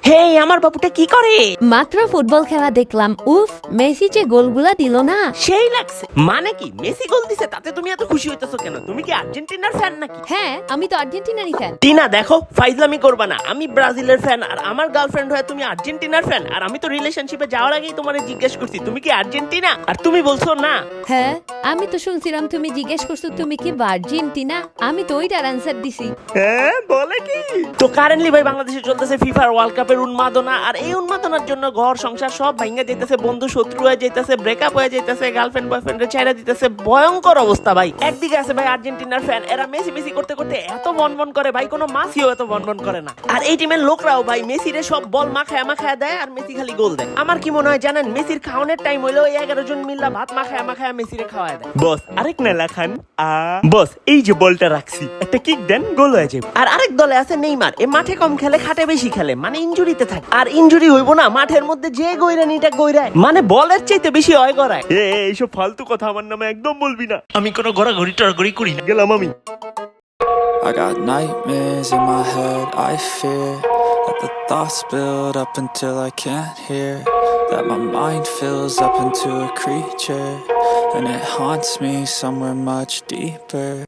হে আমার বাবুটা কি করে? মাত্র ফুটবল খেলা দেখলাম। উফ, মেসি যে গোলগুলা দিল না। সেই লাগছে। মানে কি মেসি গোল দিছে তাতে তুমি এত খুশি হইতেছো কেন? তুমি কি আর্জেন্টিনার ফ্যান নাকি? হ্যাঁ, আমি তো আর্জেন্টিনারই ফ্যান। টিনা দেখো, ফাইজলামি করবা না। আমি ব্রাজিলের ফ্যান আর আমার গার্লফ্রেন্ড হয়ে তুমি আর্জেন্টিনার ফ্যান। আর আমি তো রিলেশনশিপে যাওয়ার আগেই তোমারে জিজ্ঞেস করছি তুমি কি আর্জেন্টিনা, আর তুমি বলছো না। হ্যাঁ, আমি তো শুনছিলাম তুমি জিজ্ঞেস করছো তুমি কি আর্জেন্টিনা। আমি তো ওইটার অ্যান্সার দিছি। হ্যাঁ বলে কি? তো কারেন্টলি ভাই বাংলাদেশে চলতেছে ফিফার ওয়ার্ল্ড কাপের উন্মাদনা। আর এই উন্মাদনার জন্য ঘর সংসার সব ভাঙা যাইতেছে, বন্ধু শত্রু হয়ে যাইতেছে, ব্রেকআপ হয়ে যাইতেছে, গার্লফ্রেন্ড বয়ফ্রেন্ডে ছেড়ে দিতেছে। ভয়ঙ্কর অবস্থা ভাই। একদিকে আছে ভাই আর্জেন্টিনার ফ্যান, এরা মেসি মেসি করতে করতে এত বনবন করে ভাই, কোনো মাসিও এত বনবন করে না। আর এই টিমের লোকরাও ভাই মেসিরে সব বল মাখায় দেয় আর মেসি খালি গোল দেয়। আমার কি মনে হয় জানেন, মেসির খাওয়ানোর টাইম হইলো 11 জন মিল্লা ভাত মাখায় মেসিরে খাওয়ায় দেয়। বস আরেক নেলা খান। বস এই যে বলটা রাখছি, একটা কিক দেন, গোল হয়ে যাবে। আর আরেক দলে আছে নেইমার, এ মাঠে কম খেলে খাটে বেশি খেলে, মানে ইনজুরিতে থাকে। আর ইনজুরি হইব না, মাঠের মধ্যে যে গইরানিটা গইরায়, মানে বলের চাইতে বেশি হয় গড়ায়। এইসব ফালতু কথা আমার নামে একদম বলবি না, আমি কোনো গড়াগড়ি টড়াগড়ি করি না। গেলাম আমি। I got nightmares in my head, I fear that the thoughts build up until I can't hear, that my mind fills up into a creature, and it haunts me somewhere much deeper.